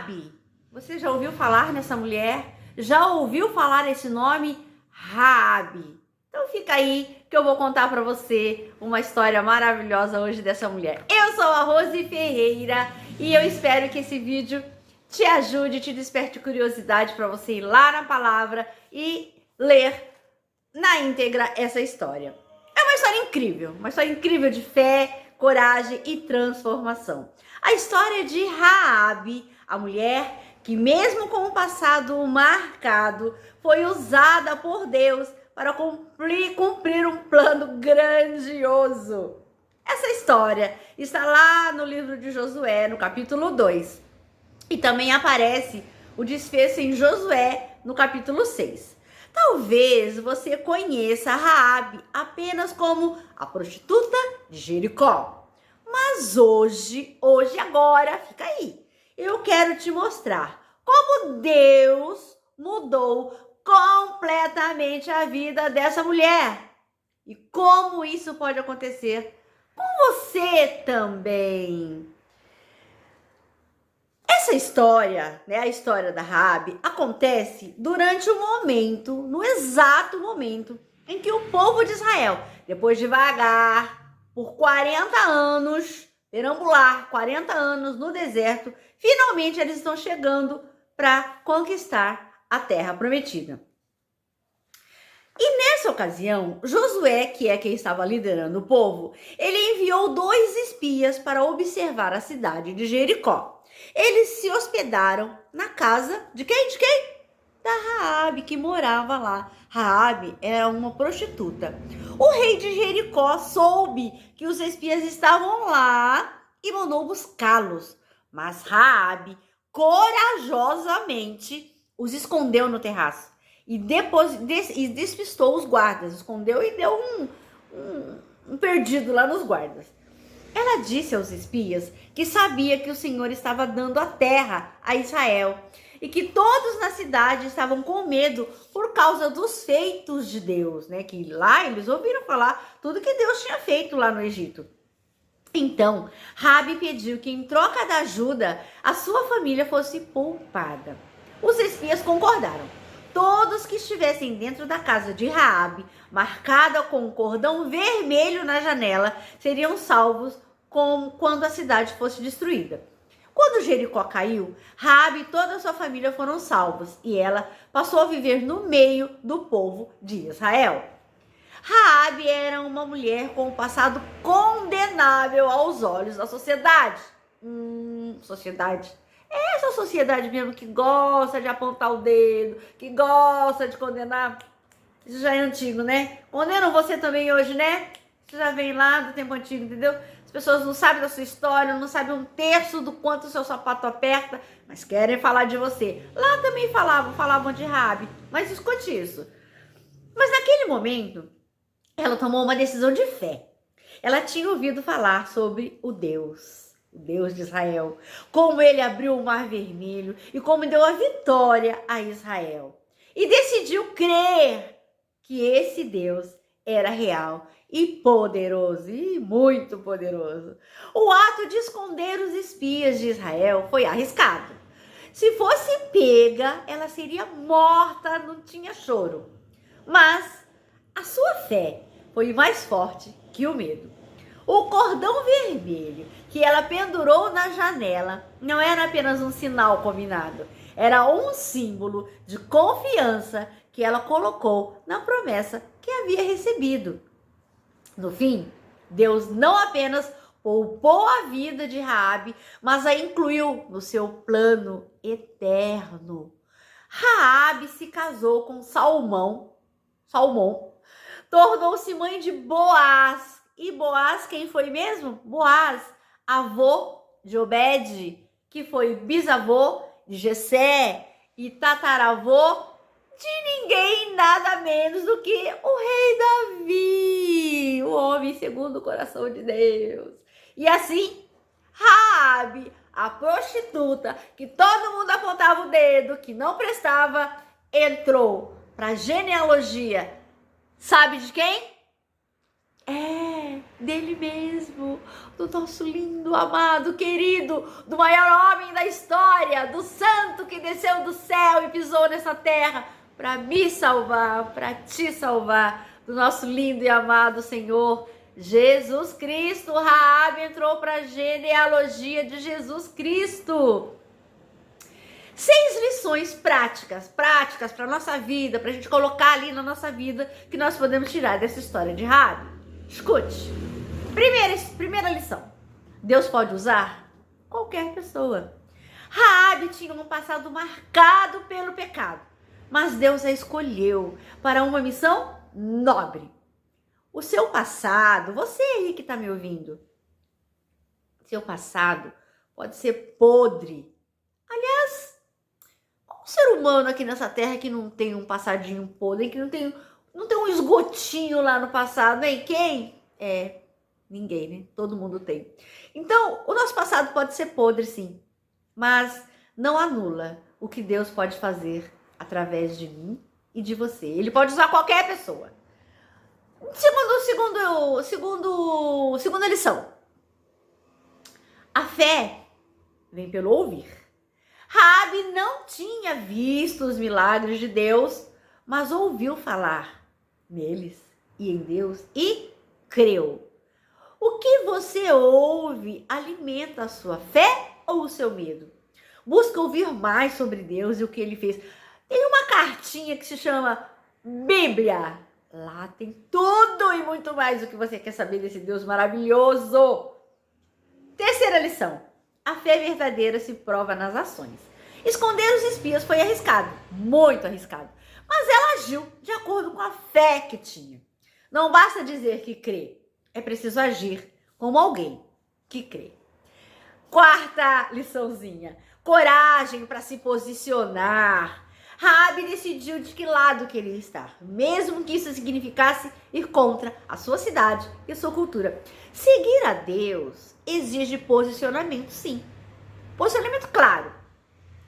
Raabe. Você já ouviu falar nessa mulher? Já ouviu falar esse nome? Raabe. Então fica aí que eu vou contar para você uma história maravilhosa hoje dessa mulher. Eu sou a Rose Ferreira e eu espero que esse vídeo te ajude, te desperte curiosidade para você ir lá na palavra e ler na íntegra essa história. É uma história incrível de fé, coragem e transformação. A história de Raabe, a mulher que mesmo com o passado marcado, foi usada por Deus para cumprir um plano grandioso. Essa história está lá no livro de Josué, no capítulo 2. E também aparece o desfecho em Josué, no capítulo 6. Talvez você conheça Raabe apenas como a prostituta de Jericó. Mas agora, fica aí. Eu quero te mostrar como Deus mudou completamente a vida dessa mulher. E como isso pode acontecer com você também. Essa história, a história da Raabe, acontece durante no exato momento em que o povo de Israel, depois de vagar por 40 anos, perambular 40 anos no deserto, finalmente eles estão chegando para conquistar a terra prometida. E nessa ocasião, Josué, que é quem estava liderando o povo, ele enviou 2 espias para observar a cidade de Jericó. Eles se hospedaram na casa de quem? Da Raabe, que morava lá. Raabe era uma prostituta. O rei de Jericó soube que os espias estavam lá e mandou buscá-los. Mas Raabe corajosamente os escondeu no terraço e despistou os guardas. Escondeu e deu um perdido lá nos guardas. Ela disse aos espias que sabia que o Senhor estava dando a terra a Israel e que todos na cidade estavam com medo por causa dos feitos de Deus, que lá eles ouviram falar tudo que Deus tinha feito lá no Egito. Então, Raabe pediu que em troca da ajuda, a sua família fosse poupada. Os espias concordaram. Todos que estivessem dentro da casa de Raabe, marcada com um cordão vermelho na janela, seriam salvos quando a cidade fosse destruída. Quando Jericó caiu, Raabe e toda a sua família foram salvos e ela passou a viver no meio do povo de Israel. Raabe era uma mulher com um passado condenável aos olhos da sociedade. Sociedade. Essa sociedade mesmo que gosta de apontar o dedo, que gosta de condenar. Isso já é antigo, né? Condenam você também hoje, né? Isso já vem lá do tempo antigo, entendeu? As pessoas não sabem da sua história, não sabem 1/3 do quanto o seu sapato aperta, mas querem falar de você. Lá também falavam de Raabe, mas escute isso. Mas naquele momento, ela tomou uma decisão de fé. Ela tinha ouvido falar sobre o Deus de Israel, como ele abriu o Mar Vermelho e como deu a vitória a Israel. E decidiu crer que esse Deus era real e poderoso, e muito poderoso. O ato de esconder os espias de Israel foi arriscado. Se fosse pega, ela seria morta, não tinha choro. Mas a sua fé foi mais forte que o medo. O cordão vermelho que ela pendurou na janela não era apenas um sinal combinado, era um símbolo de confiança que ela colocou na promessa que havia recebido. No fim, Deus não apenas poupou a vida de Raabe, mas a incluiu no seu plano eterno. Raabe se casou com Salmão, tornou-se mãe de Boaz. E Boaz, quem foi mesmo? Boaz, avô de Obed, que foi bisavô de Jessé e tataravô de ninguém, nada menos do que o rei Davi, o homem segundo o coração de Deus. E assim, Raabe, a prostituta, que todo mundo apontava o dedo, que não prestava, entrou para a genealogia. Sabe de quem? dele mesmo, do nosso lindo, amado, querido, do maior homem da história, do santo que desceu do céu e pisou nessa terra para me salvar, para te salvar, do nosso lindo e amado Senhor Jesus Cristo. Raabe entrou para a genealogia de Jesus Cristo. 6 lições práticas para nossa vida, para a gente colocar ali na nossa vida, que nós podemos tirar dessa história de Raabe. Escute. Primeira lição. Deus pode usar qualquer pessoa. Raabe tinha um passado marcado pelo pecado, mas Deus a escolheu para uma missão nobre. O seu passado, você aí que está me ouvindo, seu passado pode ser podre. Aliás, um ser humano aqui nessa terra que não tem um passadinho podre, que não tem um esgotinho lá no passado, hein? Quem? Ninguém, né? Todo mundo tem. Então, o nosso passado pode ser podre, sim, mas não anula o que Deus pode fazer através de mim e de você. Ele pode usar qualquer pessoa. Segunda lição. A fé vem pelo ouvir. Raabe não tinha visto os milagres de Deus, mas ouviu falar neles e em Deus e creu. O que você ouve alimenta a sua fé ou o seu medo? Busca ouvir mais sobre Deus e o que Ele fez. Tem uma cartinha que se chama Bíblia. Lá tem tudo e muito mais do que você quer saber desse Deus maravilhoso. Terceira lição. A fé verdadeira se prova nas ações. Esconder os espias foi arriscado, muito arriscado. Mas ela agiu de acordo com a fé que tinha. Não basta dizer que crê. É preciso agir como alguém que crê. Quarta liçãozinha. Coragem para se posicionar. Raabe decidiu de que lado queria estar, mesmo que isso significasse ir contra a sua cidade e a sua cultura. Seguir a Deus exige posicionamento, sim. Posicionamento claro,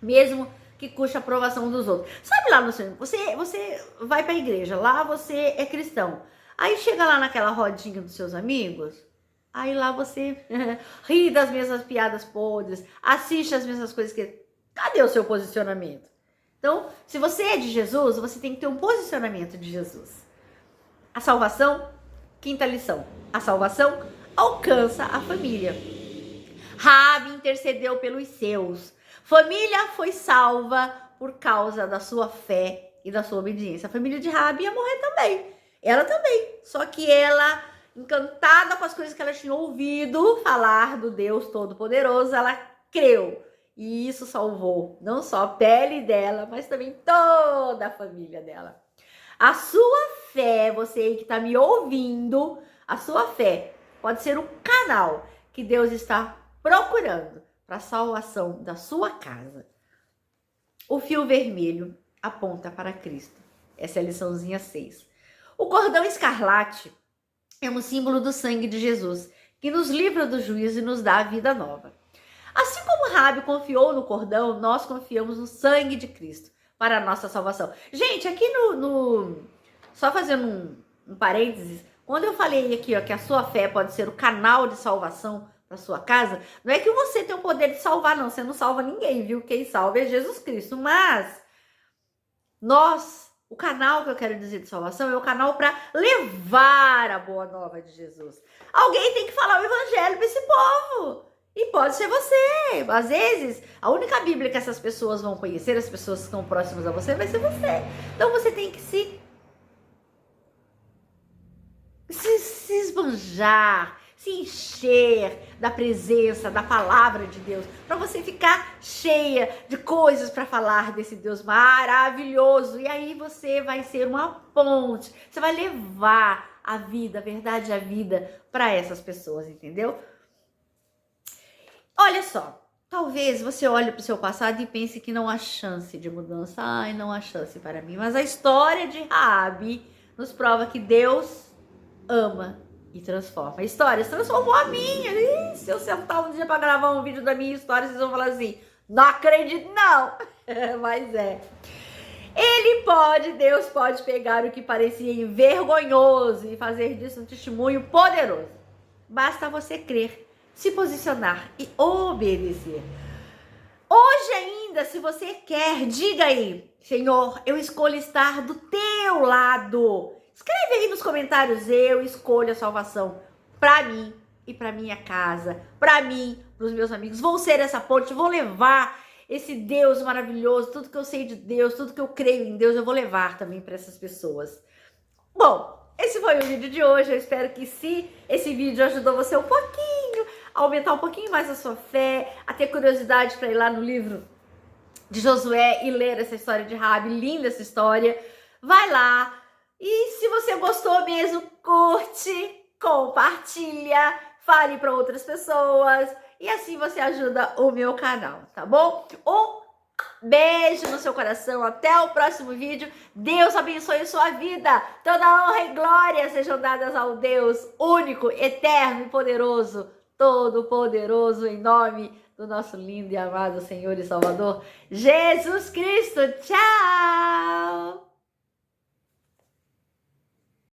mesmo que custe a aprovação dos outros. Sabe lá no seu... Você vai para a igreja, lá você é cristão. Aí chega lá naquela rodinha dos seus amigos, aí lá você ri das mesmas piadas podres, assiste as mesmas coisas que... Cadê o seu posicionamento? Então, se você é de Jesus, você tem que ter um posicionamento de Jesus. A salvação, quinta lição, a salvação alcança a família. Raabe intercedeu pelos seus. Família foi salva por causa da sua fé e da sua obediência. A família de Raabe ia morrer também. Ela também. Só que ela, encantada com as coisas que ela tinha ouvido falar do Deus Todo-Poderoso, ela creu. E isso salvou não só a pele dela, mas também toda a família dela. A sua fé, você aí que está me ouvindo, a sua fé pode ser o canal que Deus está procurando para a salvação da sua casa. O fio vermelho aponta para Cristo. Essa é a liçãozinha 6. O cordão escarlate é um símbolo do sangue de Jesus, que nos livra do juízo e nos dá a vida nova. Assim como Raabe confiou no cordão, nós confiamos no sangue de Cristo para a nossa salvação. Gente, aqui só fazendo um parênteses, quando eu falei aqui, ó, que a sua fé pode ser o canal de salvação para sua casa, não é que você tem o poder de salvar, não. Você não salva ninguém, viu? Quem salva é Jesus Cristo. Mas o canal que eu quero dizer de salvação é o canal para levar a boa nova de Jesus. Alguém tem que falar o evangelho para esse povo. E pode ser você. Às vezes, a única Bíblia que essas pessoas vão conhecer, as pessoas que estão próximas a você, vai ser você. Então você tem que se esbanjar, se encher da presença, da palavra de Deus, para você ficar cheia de coisas para falar desse Deus maravilhoso. E aí você vai ser uma ponte, você vai levar a vida, a verdade e a vida para essas pessoas, entendeu? Olha só, talvez você olhe para o seu passado e pense que não há chance de mudança. Ai, não há chance para mim. Mas a história de Raabe nos prova que Deus ama e transforma. A história transformou a minha. Ih, se eu sentar um dia para gravar um vídeo da minha história, vocês vão falar assim, não acredito não. Mas é. Deus pode pegar o que parecia vergonhoso e fazer disso um testemunho poderoso. Basta você crer, se posicionar e obedecer. Hoje ainda, se você quer, diga aí: Senhor, eu escolho estar do teu lado. Escreve aí nos comentários: eu escolho a salvação para mim e para minha casa, para mim, para os meus amigos. Vou ser essa ponte, vou levar esse Deus maravilhoso, tudo que eu sei de Deus, tudo que eu creio em Deus, eu vou levar também para essas pessoas. Bom, esse foi o vídeo de hoje. Eu espero que se esse vídeo ajudou você um pouquinho, a aumentar um pouquinho mais a sua fé, a ter curiosidade para ir lá no livro de Josué e ler essa história de Raabe, linda essa história. Vai lá e se você gostou mesmo, curte, compartilha, fale para outras pessoas e assim você ajuda o meu canal, tá bom? Beijo no seu coração, até o próximo vídeo. Deus abençoe sua vida. Toda honra e glória sejam dadas ao Deus único, eterno e poderoso, todo poderoso, em nome do nosso lindo e amado Senhor e Salvador Jesus Cristo. Tchau!